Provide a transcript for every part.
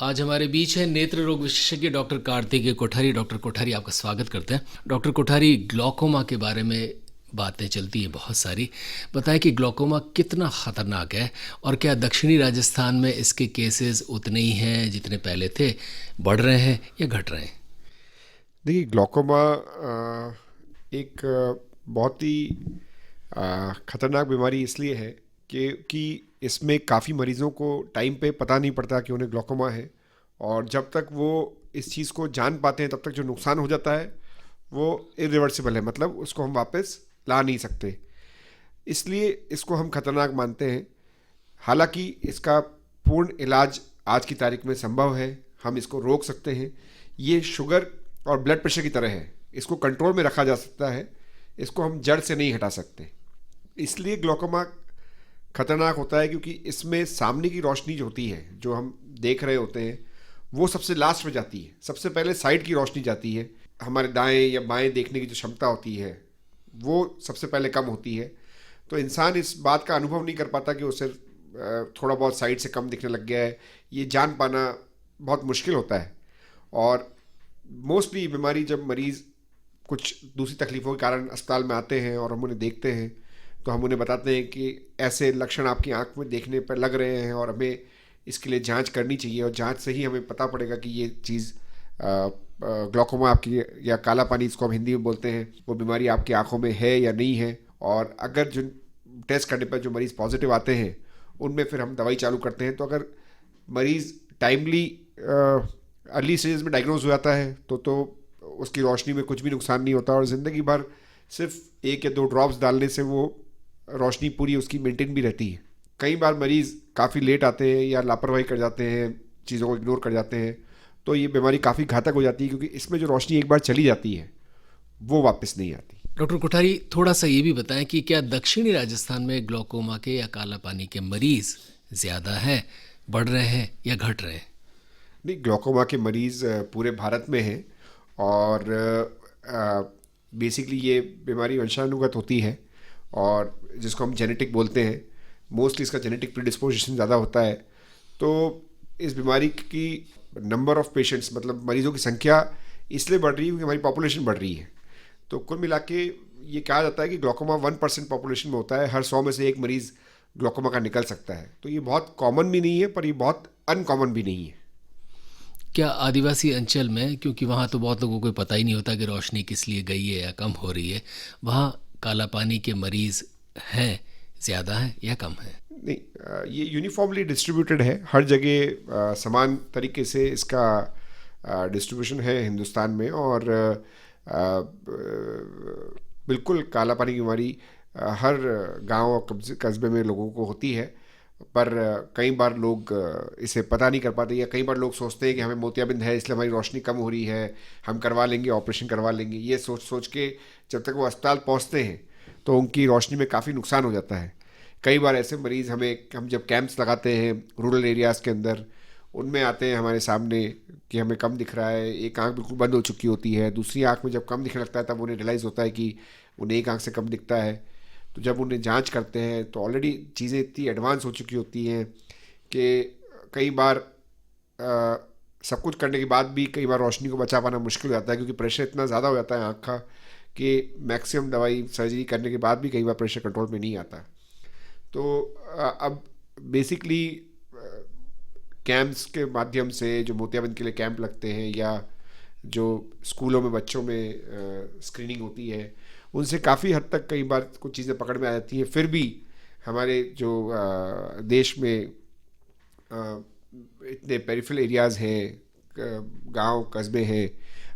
आज हमारे बीच है नेत्र रोग विशेषज्ञ डॉक्टर कार्तिकेय कोठारी। डॉक्टर कोठारी, आपका स्वागत करते हैं। डॉक्टर कोठारी, ग्लूकोमा के बारे में बातें चलती हैं बहुत सारी। बताएं कि ग्लूकोमा कितना ख़तरनाक है और क्या दक्षिणी राजस्थान में इसके केसेस उतने ही हैं जितने पहले थे, बढ़ रहे हैं या घट रहे हैं? देखिए, ग्लूकोमा एक बहुत ही ख़तरनाक बीमारी इसलिए है कि इसमें काफ़ी मरीज़ों को टाइम पे पता नहीं पड़ता कि उन्हें ग्लूकोमा है, और जब तक वो इस चीज़ को जान पाते हैं तब तक जो नुकसान हो जाता है वो इरिवर्सिबल है, मतलब उसको हम वापस ला नहीं सकते। इसलिए इसको हम खतरनाक मानते हैं। हालांकि इसका पूर्ण इलाज आज की तारीख में संभव है, हम इसको रोक सकते हैं। ये शुगर और ब्लड प्रेशर की तरह है, इसको कंट्रोल में रखा जा सकता है, इसको हम जड़ से नहीं हटा सकते। इसलिए ग्लूकोमा खतरनाक होता है क्योंकि इसमें सामने की रोशनी जो होती है, जो हम देख रहे होते हैं, वो सबसे लास्ट में जाती है। सबसे पहले साइड की रोशनी जाती है। हमारे दाएं या बाएं देखने की जो क्षमता होती है वो सबसे पहले कम होती है। तो इंसान इस बात का अनुभव नहीं कर पाता कि उसे थोड़ा बहुत साइड से कम दिखने लग गया है। ये जान पाना बहुत मुश्किल होता है। और मोस्टली बीमारी जब मरीज़ कुछ दूसरी तकलीफ़ों के कारण अस्पताल में आते हैं और हम उन्हें देखते हैं तो हम उन्हें बताते हैं कि ऐसे लक्षण आपकी आंख में देखने पर लग रहे हैं और हमें इसके लिए जांच करनी चाहिए, और जांच से ही हमें पता पड़ेगा कि ये चीज़ ग्लूकोमा आपकी, या काला पानी इसको हम हिंदी में बोलते हैं, वो बीमारी आपकी आंखों में है या नहीं है। और अगर जो टेस्ट करने पर जो मरीज़ पॉजिटिव आते हैं उनमें फिर हम दवाई चालू करते हैं। तो अगर मरीज़ टाइमली अर्ली स्टेज में डायग्नोज हो जाता है तो उसकी रोशनी में कुछ भी नुकसान नहीं होता, और ज़िंदगी भर सिर्फ 1 या 2 ड्रॉप्स डालने से वो रोशनी पूरी उसकी मेंटेन भी रहती है। कई बार मरीज़ काफ़ी लेट आते हैं या लापरवाही कर जाते हैं, चीज़ों को इग्नोर कर जाते हैं, तो ये बीमारी काफ़ी घातक हो जाती है क्योंकि इसमें जो रोशनी एक बार चली जाती है वो वापस नहीं आती। डॉक्टर कोठारी, थोड़ा सा ये भी बताएं कि क्या दक्षिणी राजस्थान में ग्लूकोमा के या काला पानी के मरीज़ ज़्यादा हैं, बढ़ रहे हैं या घट रहे हैं? नहीं, ग्लूकोमा के मरीज़ पूरे भारत में हैं, और बेसिकली ये बीमारी वंशानुगत होती है और जिसको हम जेनेटिक बोलते हैं। मोस्टली इसका जेनेटिक प्रीडिस्पोजिशन ज़्यादा होता है। तो इस बीमारी की नंबर ऑफ़ पेशेंट्स, मतलब मरीज़ों की संख्या इसलिए बढ़ रही है क्योंकि हमारी पॉपुलेशन बढ़ रही है। तो कुल मिला के ये कहा जाता है कि ग्लूकोमा 1% पॉपुलेशन में होता है, हर 100 में से एक मरीज़ ग्लूकोमा का निकल सकता है। तो ये बहुत कॉमन भी नहीं है, पर ये बहुत अनकॉमन भी नहीं है। क्या आदिवासी अंचल में, क्योंकि वहाँ तो बहुत लोगों को पता ही नहीं होता कि रोशनी किस लिए गई है या कम हो रही है, वहाँ काला पानी के मरीज़ हैं, ज़्यादा हैं या कम हैं? नहीं, ये यूनिफॉर्मली डिस्ट्रीब्यूटेड है, हर जगह समान तरीके से इसका डिस्ट्रीब्यूशन है हिंदुस्तान में। और बिल्कुल काला पानी की बीमारी हर गांव और कस्बे में लोगों को होती है, पर कई बार लोग इसे पता नहीं कर पाते, या कई बार लोग सोचते हैं कि हमें मोतियाबिंद है इसलिए हमारी रोशनी कम हो रही है, हम करवा लेंगे, ऑपरेशन करवा लेंगे। ये सोच सोच के जब तक वो अस्पताल पहुंचते हैं तो उनकी रोशनी में काफ़ी नुकसान हो जाता है। कई बार ऐसे मरीज़ हम जब कैंप्स लगाते हैं रूरल एरियाज़ के अंदर, उनमें आते हैं हमारे सामने कि हमें कम दिख रहा है, एक आंख बिल्कुल बंद हो चुकी होती है, दूसरी आंख में जब कम दिखने लगता है तब उन्हें रियलाइज़ होता है कि उन्हें एक आंख से कम दिखता है। तो जब उन्हें जांच करते हैं तो ऑलरेडी चीज़ें इतनी एडवांस हो चुकी होती हैं कि कई बार सब कुछ करने के बाद भी कई बार रोशनी को बचा पाना मुश्किल हो जाता है, क्योंकि प्रेशर इतना ज़्यादा हो जाता है आँख का कि मैक्सिमम दवाई सर्जरी करने के बाद भी कई बार प्रेशर कंट्रोल में नहीं आता। तो अब बेसिकली कैंप्स के माध्यम से, जो मोतियाबिंद के लिए कैंप लगते हैं या जो स्कूलों में बच्चों में स्क्रीनिंग होती है, उनसे काफ़ी हद तक कई बार कुछ चीज़ें पकड़ में आ जाती हैं। फिर भी हमारे जो देश में इतने पेरिफेरल एरियाज़ हैं, गांव कस्बे हैं,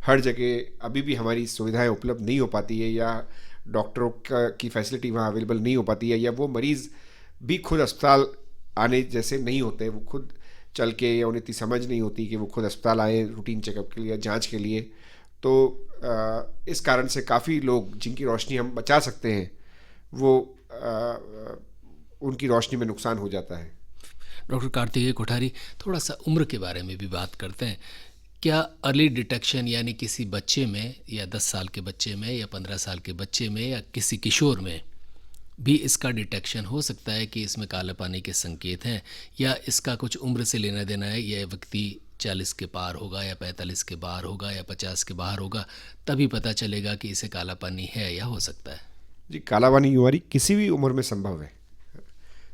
हर जगह अभी भी हमारी सुविधाएं उपलब्ध नहीं हो पाती है, या डॉक्टरों की फैसिलिटी वहाँ अवेलेबल नहीं हो पाती है, या वो मरीज़ भी खुद अस्पताल आने जैसे नहीं होते, वो खुद चल के, या उन्हें इतनी समझ नहीं होती कि वो खुद अस्पताल आए रूटीन चेकअप के लिए, जांच के लिए। तो इस कारण से काफ़ी लोग जिनकी रोशनी हम बचा सकते हैं वो उनकी रोशनी में नुकसान हो जाता है। डॉक्टर कार्तिकेय कोठारी, थोड़ा सा उम्र के बारे में भी बात करते हैं। क्या अर्ली डिटेक्शन, यानी किसी बच्चे में, या 10 साल के बच्चे में या 15 साल के बच्चे में या किसी किशोर में भी इसका डिटेक्शन हो सकता है कि इसमें काले पानी के संकेत हैं, या इसका कुछ उम्र से लेना देना है, यह व्यक्ति 40 के पार होगा या 45 के बाहर होगा या 50 के बाहर होगा, तभी पता चलेगा कि इसे काला पानी है या हो सकता है? जी, काला पानी की बीमारी किसी भी उम्र में संभव है,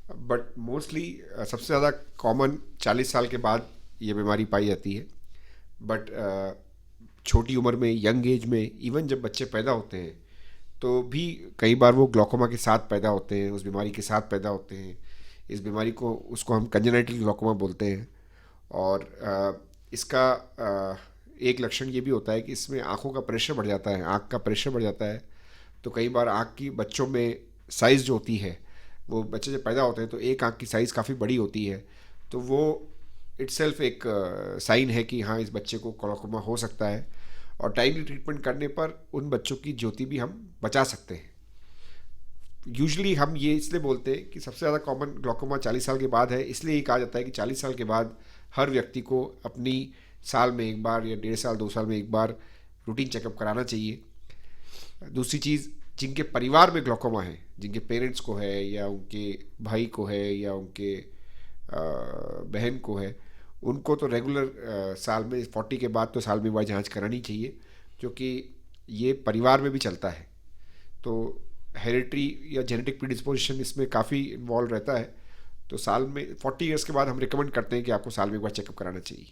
बट मोस्टली सबसे ज़्यादा कॉमन 40 साल के बाद ये बीमारी पाई जाती है। बट छोटी उम्र में, यंग एज में, इवन जब बच्चे पैदा होते हैं तो भी कई बार वो ग्लूकोमा के साथ पैदा होते हैं, उस बीमारी के साथ पैदा होते हैं। इस बीमारी को, उसको हम कंजेनाइटल ग्लूकोमा बोलते हैं। और इसका एक लक्षण ये भी होता है कि इसमें आँखों का प्रेशर बढ़ जाता है, आँख का प्रेशर बढ़ जाता है। तो कई बार आँख की बच्चों में साइज़ जो होती है, वो बच्चे जब पैदा होते हैं तो एक आँख की साइज़ काफ़ी बड़ी होती है, तो वो इटसेल्फ एक साइन है कि हाँ, इस बच्चे को ग्लूकोमा हो सकता है। और टाइमली ट्रीटमेंट करने पर उन बच्चों की ज्योति भी हम बचा सकते हैं। यूजुअली हम ये इसलिए बोलते हैं कि सबसे ज़्यादा कॉमन ग्लूकोमा 40 साल के बाद है, इसलिए ये कहा जाता है कि 40 साल के बाद हर व्यक्ति को अपनी साल में एक बार या 1.5 साल 2 साल में एक बार रूटीन चेकअप कराना चाहिए। दूसरी चीज़, जिनके परिवार में ग्लूकोमा है, जिनके पेरेंट्स को है या उनके भाई को है या उनके बहन को है, उनको तो रेगुलर साल में 40 के बाद तो साल में एक बार जाँच करानी चाहिए, क्योंकि ये परिवार में भी चलता है। तो हेरिटरी या जेनेटिक प्रीडिस्पोजिशन इसमें काफ़ी इन्वॉल्व रहता है। तो साल में 40 ईयर्स के बाद हम रिकमेंड करते हैं कि आपको साल में एक बार चेकअप कराना चाहिए।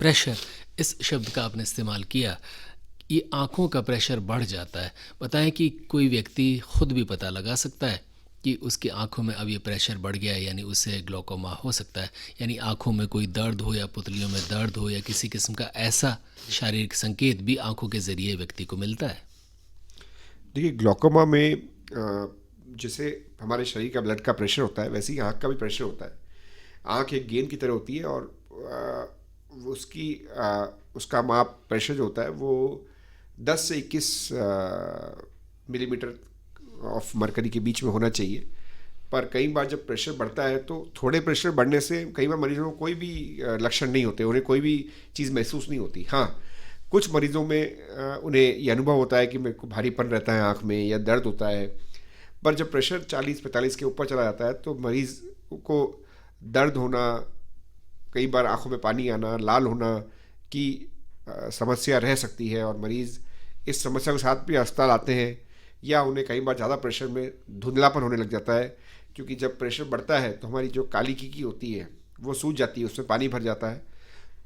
प्रेशर, इस शब्द का आपने इस्तेमाल किया। ये आँखों का प्रेशर बढ़ जाता है, बताएं कि कोई व्यक्ति खुद भी पता लगा सकता है कि उसकी आँखों में अब ये प्रेशर बढ़ गया है, यानी उसे ग्लूकोमा हो सकता है? यानी आँखों में कोई दर्द हो या पुतलियों में दर्द हो या किसी किस्म का ऐसा शारीरिक संकेत भी आँखों के ज़रिए व्यक्ति को मिलता है? देखिए, ग्लूकोमा में जैसे हमारे शरीर का ब्लड का प्रेशर होता है, वैसे ही आँख का भी प्रेशर होता है। आँख एक गेंद की तरह होती है और उसका माप, प्रेशर जो होता है वो 10 से 21 मिलीमीटर ऑफ मरकरी के बीच में होना चाहिए। पर कई बार जब प्रेशर बढ़ता है तो थोड़े प्रेशर बढ़ने से कई बार मरीजों को कोई भी लक्षण नहीं होते, उन्हें कोई भी चीज़ महसूस नहीं होती। हाँ, कुछ मरीजों में उन्हें ये अनुभव होता है कि मेरे को भारीपन रहता है आँख में या दर्द होता है। पर जब प्रेशर 40-45 के ऊपर चला जाता है तो मरीज़ को दर्द होना, कई बार आँखों में पानी आना, लाल होना की समस्या रह सकती है और मरीज़ इस समस्या के साथ भी अस्पताल आते हैं। या उन्हें कई बार ज़्यादा प्रेशर में धुंधलापन होने लग जाता है, क्योंकि जब प्रेशर बढ़ता है तो हमारी जो काली की होती है वो सूज जाती है, उसमें पानी भर जाता है,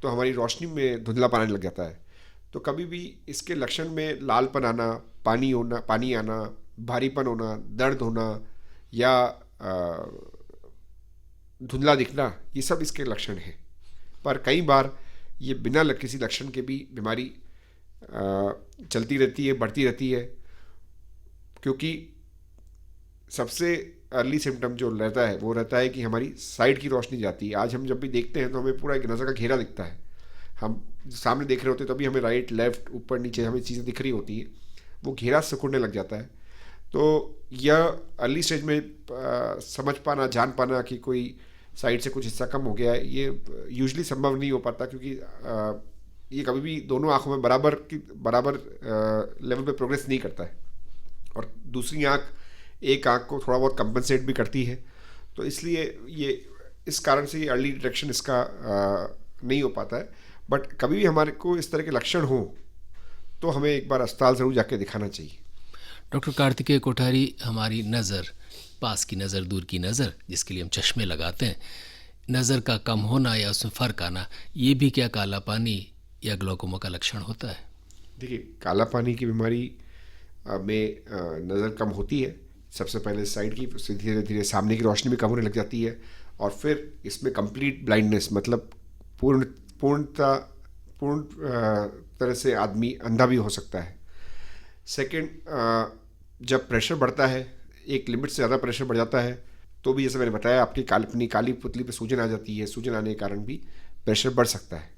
तो हमारी रोशनी में धुंधलापन आने लग जाता है। तो कभी भी इसके लक्षण में लालपन आना, पानी आना, भारीपन होना, दर्द होना या धुंधला दिखना, ये सब इसके लक्षण हैं। पर कई बार ये बिना किसी लक्षण के भी बीमारी चलती रहती है, बढ़ती रहती है, क्योंकि सबसे अर्ली सिम्टम जो रहता है वो रहता है कि हमारी साइड की रोशनी जाती है। आज हम जब भी देखते हैं तो हमें पूरा एक नज़र का घेरा दिखता है। हम सामने देख रहे होते हैं तभी हमें राइट, लेफ़्ट, ऊपर नीचे हमें चीज़ें दिख रही होती हैं, वो घेरा सिकुड़ने लग जाता है। तो यह अर्ली स्टेज में समझ पाना, जान पाना कि कोई साइड से कुछ हिस्सा कम हो गया है, ये यूजुअली संभव नहीं हो पाता, क्योंकि ये कभी भी दोनों आँखों में बराबर लेवल पे प्रोग्रेस नहीं करता है। और दूसरी आँख, एक आँख को थोड़ा बहुत कंपनसेट भी करती है। तो इसलिए ये इस कारण से ये अर्ली डिटेक्शन इसका नहीं हो पाता है। बट कभी भी हमारे को इस तरह के लक्षण हो तो हमें एक बार अस्पताल ज़रूर जाके दिखाना चाहिए। डॉक्टर कार्तिकेय कोठारी, हमारी नज़र, पास की नज़र, दूर की नज़र, जिसके लिए हम चश्मे लगाते हैं, नज़र का कम होना या उसमें फ़र्क आना, ये भी क्या काला पानी या ग्लूकोमा का लक्षण होता है? देखिए, काला पानी की बीमारी में नज़र कम होती है। सबसे पहले साइड की, धीरे धीरे सामने की रोशनी भी कम होने लग जाती है, और फिर इसमें कंप्लीट ब्लाइंडनेस, मतलब पूर्ण तरह से आदमी अंधा भी हो सकता है। सेकंड, जब प्रेशर बढ़ता है, एक लिमिट से ज़्यादा प्रेशर बढ़ जाता है, तो भी जैसे मैंने बताया, आपकी अपनी काली पुतली पे सूजन आ जाती है, सूजन आने के कारण भी प्रेशर बढ़ सकता है।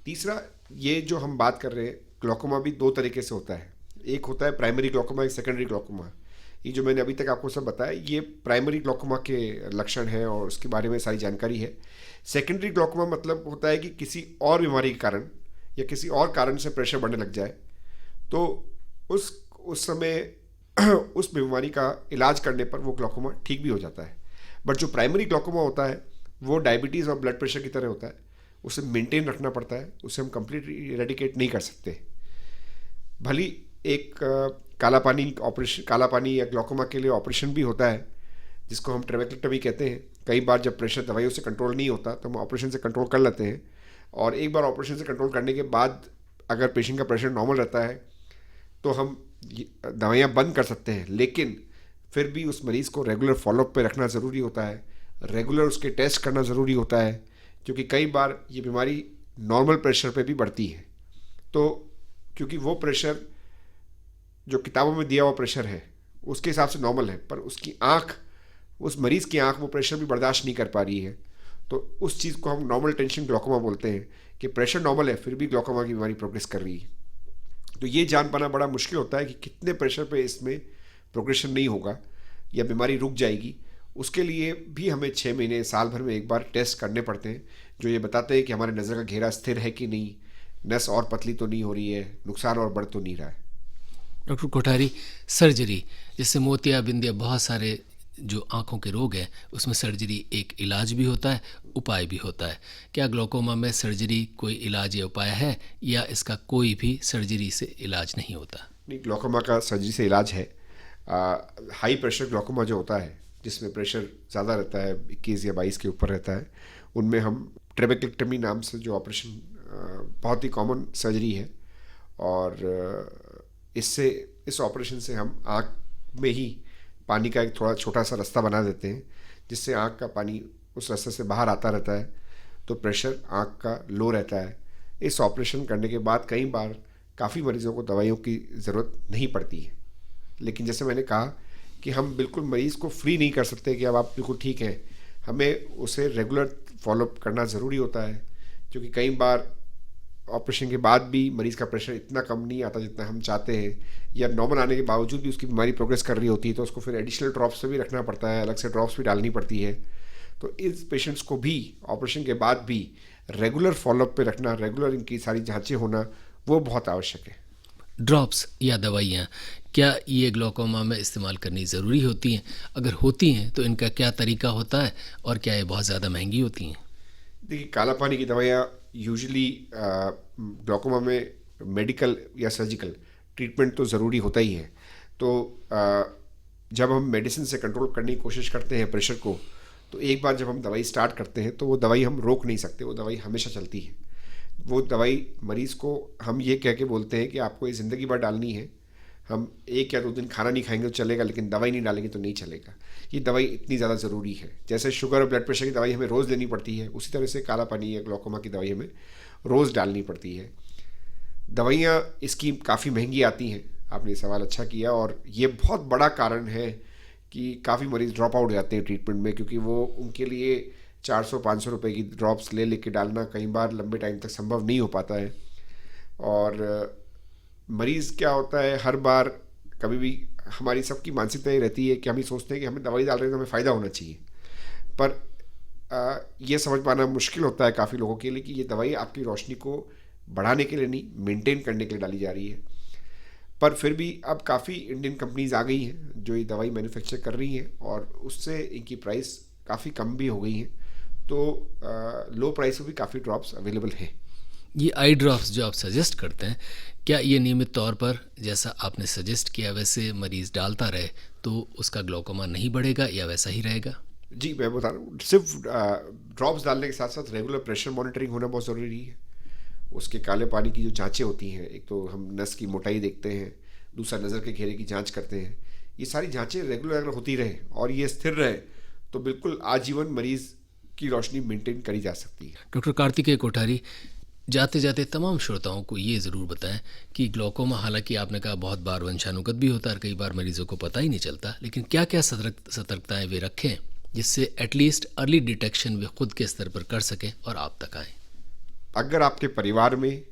तीसरा, ये जो हम बात कर रहे हैं, ग्लूकोमा भी दो तरीके से होता है। एक होता है प्राइमरी ग्लूकोमा, एक सेकेंडरी ग्लूकोमा। ये जो मैंने अभी तक आपको सब बताया, ये प्राइमरी ग्लूकोमा के लक्षण हैं और उसके बारे में सारी जानकारी है। सेकेंडरी ग्लूकोमा मतलब होता है कि किसी और बीमारी के कारण या किसी और कारण से प्रेशर बढ़ने लग जाए, तो उस समय उस बीमारी का इलाज करने पर वो ग्लूकोमा ठीक भी हो जाता है। बट जो प्राइमरी ग्लूकोमा होता है वो डायबिटीज़ और ब्लड प्रेशर की तरह होता है। उसे मेंटेन रखना पड़ता है, उसे हम कंप्लीटली इरेडिकेट नहीं कर सकते। भली एक काला पानी या ग्लूकोमा के लिए ऑपरेशन भी होता है, जिसको हम ट्रेबेक्लेक्टमी कहते हैं। कई बार जब प्रेशर दवाइयों से कंट्रोल नहीं होता तो हम ऑपरेशन से कंट्रोल कर लेते हैं, और एक बार ऑपरेशन से कंट्रोल करने के बाद अगर पेशेंट का प्रेशर नॉर्मल रहता है तो हम दवाइयाँ बंद कर सकते हैं। लेकिन फिर भी उस मरीज़ को रेगुलर फॉलोअप पे रखना ज़रूरी होता है, रेगुलर उसके टेस्ट करना ज़रूरी होता है, क्योंकि कई बार ये बीमारी नॉर्मल प्रेशर पे भी बढ़ती है। तो क्योंकि वो प्रेशर जो किताबों में दिया हुआ प्रेशर है उसके हिसाब से नॉर्मल है, पर उसकी आँख, उस मरीज़ की आँख वो प्रेशर भी बर्दाश्त नहीं कर पा रही है, तो उस चीज़ को हम नॉर्मल टेंशन ग्लूकोमा बोलते हैं, कि प्रेशर नॉर्मल है फिर भी ग्लूकोमा की बीमारी प्रोग्रेस कर रही है। तो ये जान पाना बड़ा मुश्किल होता है कि कितने प्रेशर पे इसमें प्रोग्रेशन नहीं होगा या बीमारी रुक जाएगी। उसके लिए भी हमें 6 महीने, साल भर में एक बार टेस्ट करने पड़ते हैं, जो ये बताते हैं कि हमारे नज़र का घेरा स्थिर है कि नहीं, नस और पतली तो नहीं हो रही है, नुकसान और बढ़ तो नहीं रहा है। डॉक्टर कोठारी, सर्जरी जैसे मोतिया बिंदिया, बहुत सारे जो आँखों के रोग हैं उसमें सर्जरी एक इलाज भी होता है, उपाय भी होता है। क्या ग्लूकोमा में सर्जरी कोई इलाज या उपाय है, या इसका कोई भी सर्जरी से इलाज नहीं होता? नहीं, ग्लूकोमा का सर्जरी से इलाज है। हाई प्रेशर ग्लूकोमा जो होता है, जिसमें प्रेशर ज़्यादा रहता है, 21 या 22 के ऊपर रहता है, उनमें हम ट्रेबेक्लेक्टमी नाम से जो ऑपरेशन बहुत ही कॉमन सर्जरी है, और इस ऑपरेशन से हम आँख में ही पानी का एक थोड़ा छोटा सा रास्ता बना देते हैं, जिससे आँख का पानी उस रास्ते से बाहर आता रहता है, तो प्रेशर आँख का लो रहता है। इस ऑपरेशन करने के बाद कई बार काफ़ी मरीज़ों को दवाइयों की ज़रूरत नहीं पड़ती है। लेकिन जैसे मैंने कहा कि हम बिल्कुल मरीज़ को फ्री नहीं कर सकते कि अब आप बिल्कुल ठीक हैं, हमें उसे रेगुलर फॉलोअप करना ज़रूरी होता है, क्योंकि कई बार ऑपरेशन के बाद भी मरीज़ का प्रेशर इतना कम नहीं आता जितना हम चाहते हैं, या नॉर्मल आने के बावजूद भी उसकी बीमारी प्रोग्रेस कर रही होती है, तो उसको फिर एडिशनल ड्रॉप्स से भी रखना पड़ता है, अलग से ड्रॉप्स भी डालनी पड़ती है। तो इस पेशेंट्स को भी ऑपरेशन के बाद भी रेगुलर फॉलोअप पे रखना, रेगुलर इनकी सारी जांचें होना, वो बहुत आवश्यक है। ड्रॉप्स या दवाइयाँ, क्या ये ग्लूकोमा में इस्तेमाल करनी ज़रूरी होती हैं? अगर होती हैं तो इनका क्या तरीका होता है, और क्या ये बहुत ज़्यादा महंगी होती हैं? देखिए, काला पानी की दवाइयाँ यूजुअली ग्लूकोमा में मेडिकल या सर्जिकल ट्रीटमेंट तो ज़रूरी होता ही है। तो जब हम मेडिसिन से कंट्रोल करने की कोशिश करते हैं प्रेशर को, तो एक बार जब हम दवाई स्टार्ट करते हैं तो वो दवाई हम रोक नहीं सकते, वो दवाई हमेशा चलती है। वो दवाई मरीज़ को हम ये कह के बोलते हैं कि आपको ये ज़िंदगी भर डालनी है, हम 1 या 2 दिन खाना नहीं खाएंगे तो चलेगा, लेकिन दवाई नहीं डालेंगे तो नहीं चलेगा। ये दवाई इतनी ज़्यादा ज़रूरी है। जैसे शुगर और ब्लड प्रेशर की दवाई हमें रोज़ लेनी पड़ती है, उसी तरह से काला पानी या ग्लूकोमा की दवाई हमें रोज़ डालनी पड़ती है। दवाइयाँ इसकी काफ़ी महंगी आती हैं, आपने सवाल अच्छा किया, और ये बहुत बड़ा कारण है कि काफ़ी मरीज़ ड्रॉप आउट हो जाते हैं ट्रीटमेंट में, क्योंकि वो उनके लिए 400-500 रुपए की ड्रॉप्स ले लेके डालना कई बार लंबे टाइम तक संभव नहीं हो पाता है। और मरीज़ क्या होता है, हर बार कभी भी हमारी सबकी मानसिकता ये रहती है कि हम ही सोचते हैं कि हमें दवाई डाल रहे हैं तो हमें फ़ायदा होना चाहिए, पर ये समझ पाना मुश्किल होता है काफ़ी लोगों के लिए कि ये दवाई आपकी रोशनी को बढ़ाने के लिए नहीं, मेंटेन करने के लिए डाली जा रही है। पर फिर भी अब काफ़ी इंडियन कंपनीज आ गई हैं जो ये दवाई मैन्युफैक्चर कर रही हैं, और उससे इनकी प्राइस काफ़ी कम भी हो गई हैं, तो लो प्राइस में भी काफ़ी ड्रॉप्स अवेलेबल हैं। ये आई ड्रॉप्स जो आप सजेस्ट करते हैं, क्या ये नियमित तौर पर जैसा आपने सजेस्ट किया वैसे मरीज़ डालता रहे तो उसका ग्लूकोमा नहीं बढ़ेगा, या वैसा ही रहेगा? जी, मैं बता रहा हूँ, सिर्फ ड्रॉप्स डालने के साथ साथ रेगुलर प्रेशर मॉनिटरिंग होना बहुत ज़रूरी है। उसके काले पानी की जो जांचें होती हैं, एक तो हम नस की मोटाई देखते हैं, दूसरा नज़र के घेरे की जांच करते हैं। ये सारी जांचें रेगुलर अगर होती रहे और ये स्थिर रहे तो बिल्कुल आजीवन मरीज़ की रोशनी मेंटेन करी जा सकती है। डॉक्टर कार्तिकेय कोठारी, जाते जाते तमाम श्रोताओं को ये ज़रूर बताएं कि ग्लूकोमा, हालांकि आपने कहा बहुत बार वंशानुगत भी होता है और कई बार मरीजों को पता ही नहीं चलता, लेकिन क्या क्या सतर्कताएं वे रखें जिससे एटलीस्ट अर्ली डिटेक्शन वे खुद के स्तर पर कर सकें और आप तक आएँ? अगर आपके परिवार में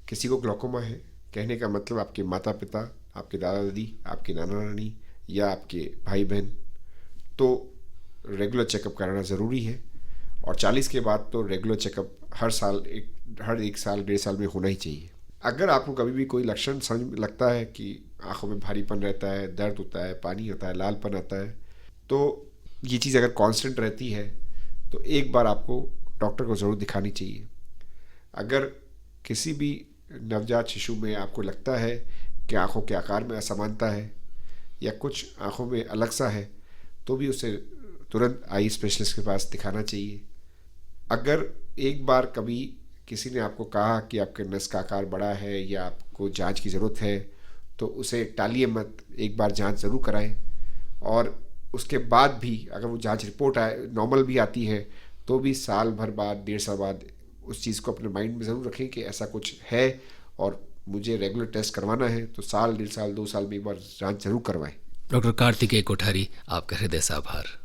किसी को ग्लूकोमा है, कहने का मतलब आपके माता पिता, आपके दादा दादी, आपके नाना नानी या आपके भाई बहन, तो रेगुलर चेकअप कराना ज़रूरी है। और 40 के बाद तो रेगुलर चेकअप हर एक साल 1.5 साल में होना ही चाहिए। अगर आपको कभी भी कोई लक्षण समझ लगता है कि आँखों में भारीपन रहता है, दर्द होता है, पानी होता है, लालपन आता है, तो ये चीज़ अगर कांस्टेंट रहती है तो एक बार आपको डॉक्टर को ज़रूर दिखानी चाहिए। अगर किसी भी नवजात शिशु में आपको लगता है कि आँखों के आकार में असमानता है या कुछ आँखों में अलग सा है, तो भी उसे तुरंत आई स्पेशलिस्ट के पास दिखाना चाहिए। अगर एक बार कभी किसी ने आपको कहा कि आपके नस का आकार बड़ा है या आपको जांच की ज़रूरत है, तो उसे टालिए मत, एक बार जांच ज़रूर कराएं। और उसके बाद भी अगर वो जांच रिपोर्ट नॉर्मल भी आती है, तो भी साल भर बाद, 1.5 साल बाद उस चीज़ को अपने माइंड में ज़रूर रखें कि ऐसा कुछ है और मुझे रेगुलर टेस्ट करवाना है, तो साल, 1.5 साल, 2 साल में एक बार जांच ज़रूर करवाएं। डॉक्टर कार्तिकेय कोठारी, आपका हृदय से आभार।